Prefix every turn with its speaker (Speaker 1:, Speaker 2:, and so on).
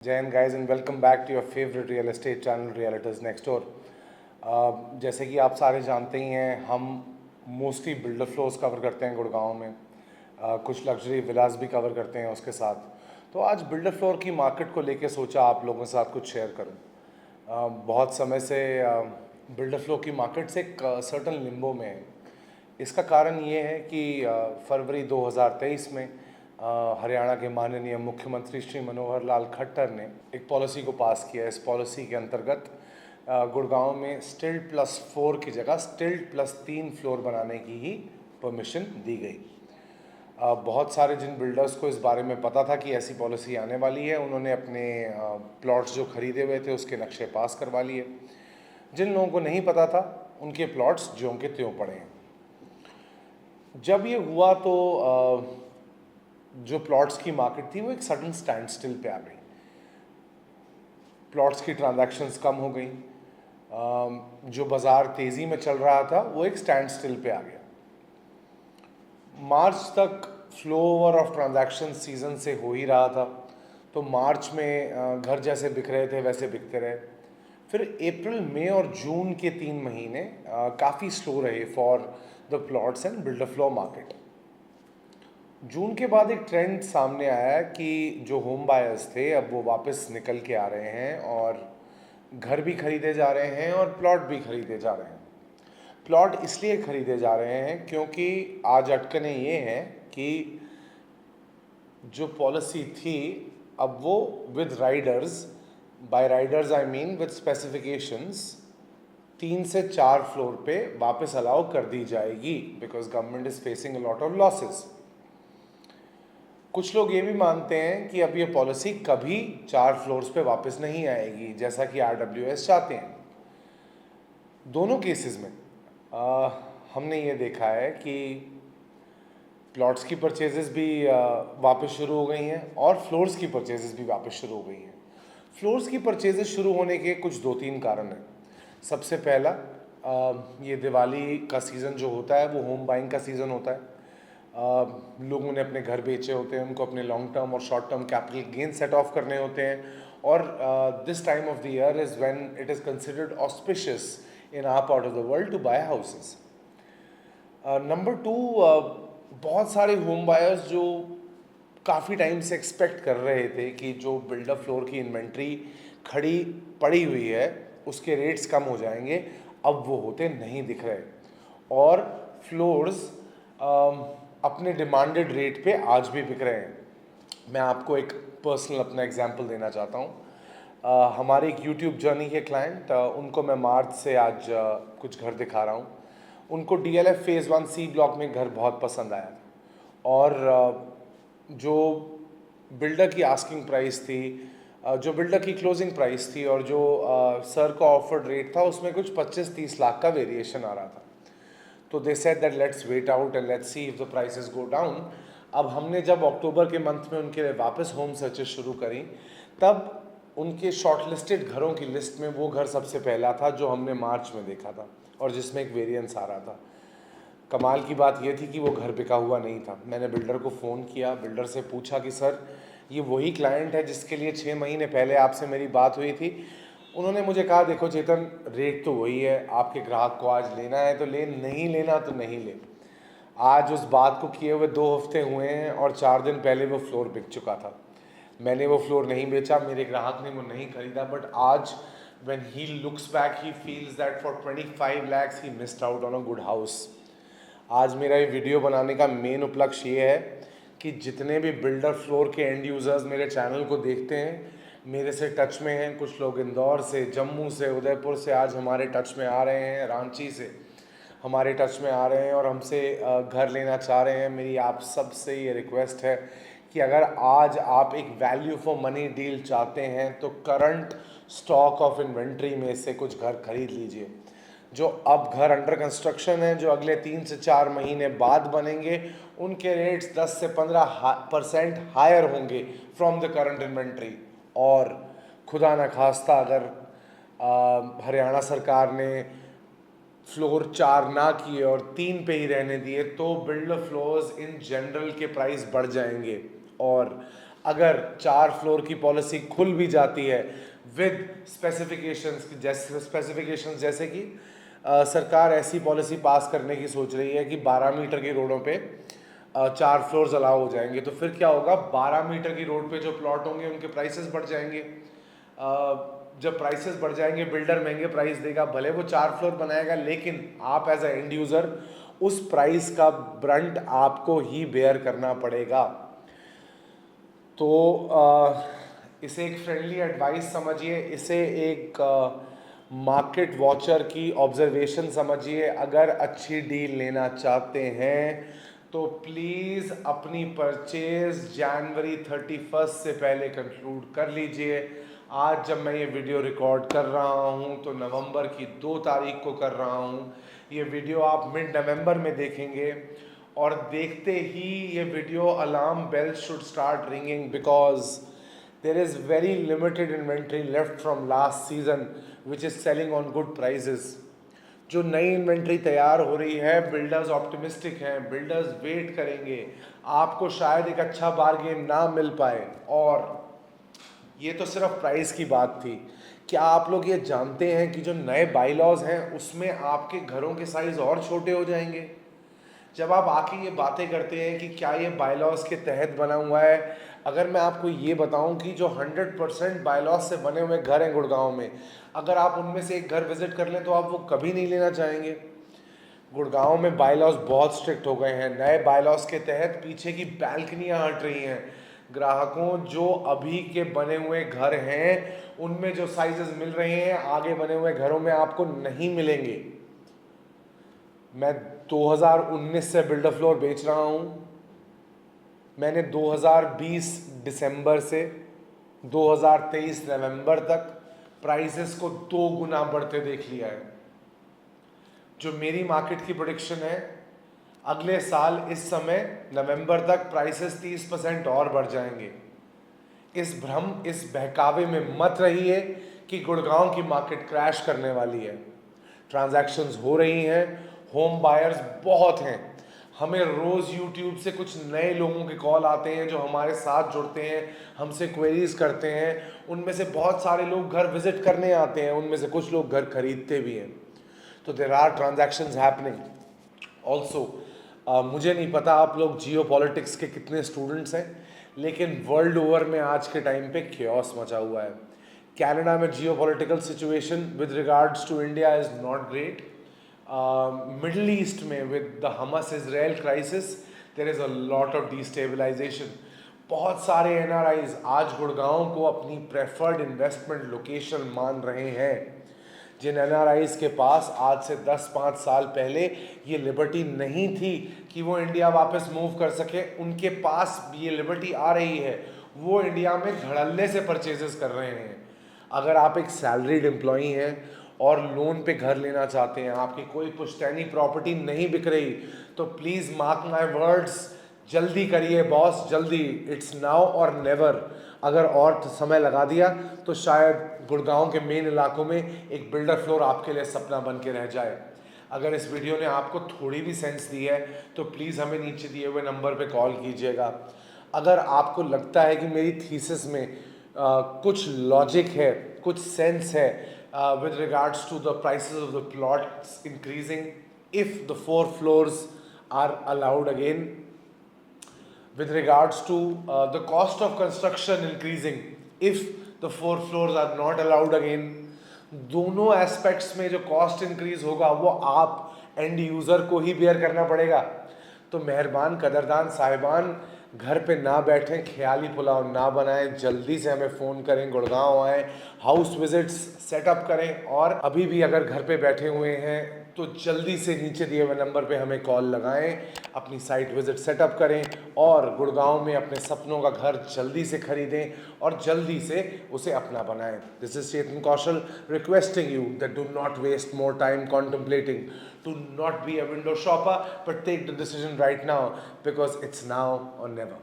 Speaker 1: जय हिंद guys and welcome back to your favourite real estate channel Realtors Next Door. जैसे कि आप सारे जानते ही हैं, हम मोस्टली बिल्डर फ्लोर्स कवर करते हैं गुड़गांव में। कुछ लग्जरी विलास भी कवर करते हैं उसके साथ। तो आज बिल्डर फ्लोर की मार्केट को लेके सोचा आप लोगों के साथ कुछ शेयर करूं। बहुत समय से बिल्डर फ्लोर की मार्केट्स एक सर्टन लिम्बो में है। इसका कारण ये है कि फरवरी 2023 में हरियाणा के माननीय मुख्यमंत्री श्री मनोहर लाल खट्टर ने एक पॉलिसी को पास किया। इस पॉलिसी के अंतर्गत गुड़गांव में स्टिल्ट +4 की जगह स्टिल्ट +3 फ्लोर बनाने की ही परमिशन दी गई। बहुत सारे जिन बिल्डर्स को इस बारे में पता था कि ऐसी पॉलिसी आने वाली है, उन्होंने अपने प्लॉट्स जो खरीदे हुए थे उसके नक्शे पास करवा लिए। जिन लोगों को नहीं पता था, उनके प्लॉट्स ज्यों के त्यों पड़े हैं। जब ये हुआ तो जो प्लॉट्स की मार्केट थी वो एक सडन स्टैंड स्टिल पे आ गई। प्लॉट्स की ट्रांजैक्शंस कम हो गई। जो बाज़ार तेज़ी में चल रहा था वो एक स्टैंड स्टिल पे आ गया। मार्च तक flow over of transaction season से हो ही रहा था, तो मार्च में घर जैसे बिक रहे थे वैसे बिकते रहे। फिर अप्रैल, मई और जून के 3 महीने काफ़ी स्लो रहे for the plots and builder floor market. June के बाद एक ट्रेंड सामने आया कि जो होम बायर्स थे अब वो वापस निकल के आ रहे हैं और घर भी खरीदे जा रहे हैं और प्लॉट भी खरीदे जा रहे हैं। प्लॉट इसलिए खरीदे जा रहे हैं क्योंकि आज अटकनें ये हैं कि जो पॉलिसी थी अब वो with riders, by riders I mean with specifications, 3 से 4 फ्लोर पे वापस अलाउ कर दी जाएगी because government is facing a lot of losses. कुछ लोग ये भी मानते हैं कि अब ये पॉलिसी कभी 4 फ्लोर्स पे वापस नहीं आएगी जैसा कि RWS चाहते हैं। दोनों केसेस में हमने ये देखा है कि प्लॉट्स की परचेजेस भी वापस शुरू हो गई हैं और फ्लोर्स की परचेजेस भी वापस शुरू हो गई हैं। फ्लोर्स की परचेजेस शुरू होने के कुछ 2-3 कारण हैं। सबसे पहला, ये दिवाली का सीज़न जो होता है वो होम बाइंग का सीज़न होता है। लोगों ने अपने घर बेचे होते हैं, उनको अपने लॉन्ग टर्म और short term capital gain set off करने होते हैं और this time of the year is when it is considered auspicious in our part of the world to buy houses. Number 2, बहुत सारे होम बायर्स जो काफ़ी time से एक्सपेक्ट कर रहे थे कि जो बिल्डर फ्लोर की इन्वेंट्री खड़ी पड़ी हुई है उसके रेट्स कम हो जाएंगे, अब वो होते नहीं दिख रहे और फ्लोर्स अपने डिमांडेड रेट पे आज भी बिक रहे हैं। मैं आपको एक पर्सनल अपना एग्जांपल देना चाहता हूँ। हमारे एक यूट्यूब जर्नी के क्लाइंट, उनको मैं मार्च से आज कुछ घर दिखा रहा हूँ। उनको DLF फेज़ 1 C ब्लॉक में घर बहुत पसंद आया और जो बिल्डर की आस्किंग प्राइस थी, जो बिल्डर की क्लोजिंग प्राइस थी और जो सर का ऑफर्ड रेट था उसमें कुछ 25-30 लाख का वेरिएशन आ रहा था। तो they said that let's wait out and let's see if the prices go down. अब हमने जब अक्टूबर के मंथ में उनके लिए वापस होम सर्चेस शुरू करी, तब उनके शॉर्टलिस्टेड घरों की लिस्ट में वो घर सबसे पहला था जो हमने मार्च में देखा था और जिसमें एक वेरिएंस आ रहा था। कमाल की बात ये थी कि वो घर बिका हुआ नहीं था। मैंने बिल्डर को फ़ोन किया, बिल्डर से पूछा कि सर ये वही क्लाइंट है जिसके लिए 6 महीने पहले आपसे मेरी बात हुई थी? उन्होंने मुझे कहा देखो चेतन, रेट तो वही है, आपके ग्राहक को आज लेना है तो ले, नहीं लेना तो नहीं ले। आज उस बात को किए हुए 2 हफ्ते हुए हैं और 4 दिन पहले वो फ्लोर बिक चुका था। मैंने वो फ्लोर नहीं बेचा, मेरे ग्राहक ने वो नहीं खरीदा, बट आज when he looks back he feels that for 25 lakhs he missed out on a good house। आज मेरा ये वीडियो बनाने का मेन उपलक्ष्य ये है कि जितने भी बिल्डर फ्लोर के एंड यूज़र्स मेरे चैनल को देखते हैं, मेरे से टच में हैं। कुछ लोग इंदौर से, जम्मू से, उदयपुर से आज हमारे टच में आ रहे हैं, रांची से हमारे टच में आ रहे हैं और हमसे घर लेना चाह रहे हैं। मेरी आप सब से ये रिक्वेस्ट है कि अगर आज आप एक वैल्यू फॉर मनी डील चाहते हैं तो करंट स्टॉक ऑफ इन्वेंट्री में से कुछ घर खरीद लीजिए। जो अब घर अंडर कंस्ट्रक्शन है, जो अगले 3 से 4 महीने बाद बनेंगे, उनके रेट्स 10 से 15% हायर होंगे फ्रॉम द करंट इन्वेंट्री। और खुदा न खास्ता अगर हरियाणा सरकार ने फ्लोर 4 ना किए और 3 पे ही रहने दिए तो बिल्डर फ्लोर्स इन जनरल के प्राइस बढ़ जाएंगे और अगर 4 फ्लोर की पॉलिसी खुल भी जाती है विद स्पेसिफिकेशंस जैसे कि सरकार ऐसी पॉलिसी पास करने की सोच रही है कि 12 मीटर की रोडों पे 4 फ्लोर्स अलाउ हो जाएंगे, तो फिर क्या होगा, 12 मीटर की रोड पे जो प्लॉट होंगे उनके प्राइसेस बढ़ जाएंगे। जब प्राइसेस बढ़ जाएंगे, बिल्डर महंगे प्राइस देगा, भले वो 4 फ्लोर बनाएगा, लेकिन आप एज अ एंड यूज़र उस प्राइस का ब्रंट आपको ही बेयर करना पड़ेगा। तो इसे एक फ्रेंडली एडवाइस समझिए, इसे एक मार्केट वॉचर की ऑब्जर्वेशन समझिए। अगर अच्छी डील लेना चाहते हैं तो प्लीज़ अपनी परचेज जनवरी 31 से पहले कंक्लूड कर लीजिए। आज जब मैं ये वीडियो रिकॉर्ड कर रहा हूँ तो नवंबर की 2 तारीख को कर रहा हूँ। ये वीडियो आप मिड नवंबर में देखेंगे और देखते ही ये video alarm bell should start ringing, because there is very limited inventory left from last season which is selling on good prices. जो नई इन्वेंट्री तैयार हो रही है, बिल्डर्स ऑप्टिमिस्टिक हैं, बिल्डर्स वेट करेंगे, आपको शायद एक अच्छा बारगेन ना मिल पाए। और ये तो सिर्फ प्राइस की बात थी। क्या आप लोग ये जानते हैं कि जो नए बाईलॉज हैं उसमें आपके घरों के साइज और छोटे हो जाएंगे? जब आप आके ये बातें करते हैं कि क्या ये बाईलॉज के तहत बना हुआ है, अगर मैं आपको ये बताऊं कि जो 100% बाईलॉज से बने हुए घर हैं गुड़गांव में, अगर आप उनमें से एक घर विजिट कर लें तो आप वो कभी नहीं लेना चाहेंगे। गुड़गांव में बाईलॉज बहुत स्ट्रिक्ट हो गए हैं। नए बाईलॉज के तहत पीछे की बैल्कनियाँ हट रही हैं। ग्राहकों, जो अभी के बने हुए घर हैं उनमें जो साइजेस मिल रहे हैं आगे बने हुए घरों में आपको नहीं मिलेंगे। मैं 2019 से बिल्डर फ्लोर बेच रहा हूँ। मैंने 2020 दिसंबर से 2023 नवंबर तक प्राइसेस को 2 गुना बढ़ते देख लिया है। जो मेरी मार्केट की प्रेडिक्शन है, अगले साल इस समय नवंबर तक प्राइसेस 30% और बढ़ जाएंगे। इस भ्रम, इस बहकावे में मत रहिए कि गुड़गांव की मार्केट क्रैश करने वाली है। ट्रांजैक्शंस हो रही हैं, होम बायर्स बहुत हैं। हमें रोज़ यूट्यूब से कुछ नए लोगों के कॉल आते हैं जो हमारे साथ जुड़ते हैं, हमसे क्वेरीज करते हैं। उनमें से बहुत सारे लोग घर विजिट करने आते हैं, उनमें से कुछ लोग घर खरीदते भी हैं। तो there are transactions happening also. मुझे नहीं पता आप लोग जियो पॉलिटिक्स के कितने स्टूडेंट्स हैं, लेकिन वर्ल्ड ओवर में आज के टाइम पे केओस मचा हुआ है। कनाडा में geopolitical situation with regards to India is not great. Middle East में with the Hamas Israel crisis there is a lot of destabilisation. बहुत सारे एनआरआईज आज गुड़गांव को अपनी प्रेफर्ड इन्वेस्टमेंट लोकेशन मान रहे हैं। जिन एनआरआईज के पास आज से 10-5 साल पहले ये लिबर्टी नहीं थी कि वो इंडिया वापस मूव कर सके, उनके पास ये लिबर्टी आ रही है। वो इंडिया में धड़ल्ले से परचेजेस कर रहे हैं। अगर आप एक सैलरीड एम्प्लॉई हैं और लोन पे घर लेना चाहते हैं, आपकी कोई पुश्तैनी प्रॉपर्टी नहीं बिक रही, तो प्लीज़ मार्क माय वर्ड्स, जल्दी करिए बॉस, जल्दी। इट्स नाउ और नेवर। अगर और समय लगा दिया तो शायद गुड़गांव के मेन इलाकों में एक बिल्डर फ्लोर आपके लिए सपना बन के रह जाए। अगर इस वीडियो ने आपको थोड़ी भी सेंस दी है तो प्लीज़ हमें नीचे दिए हुए नंबर पे कॉल कीजिएगा। अगर आपको लगता है कि मेरी थीसिस में कुछ लॉजिक है, कुछ सेंस है with regards to the prices of the plots increasing if the 4 floors are allowed again, with regards to the cost of construction increasing if the 4 floors are not allowed again, दोनों aspects में जो cost increase होगा वो आप end user को ही bear करना पड़ेगा। तो मेहरबान कदरदान साहिबान, घर पे ना बैठें, ख्याली पुलाव ना बनाएं, जल्दी से हमें फ़ोन करें, गुड़गांव आएँ, हाउस विजिट्स सेटअप करें। और अभी भी अगर घर पे बैठे हुए हैं तो जल्दी से नीचे दिए हुए नंबर पे हमें कॉल लगाएं, अपनी साइट विजिट सेटअप करें और गुड़गांव में अपने सपनों का घर जल्दी से खरीदें और जल्दी से उसे अपना बनाएं। This is Chetan Kaushal requesting you that do not waste more time contemplating, do not be a window shopper, but take the decision right now, because it's now और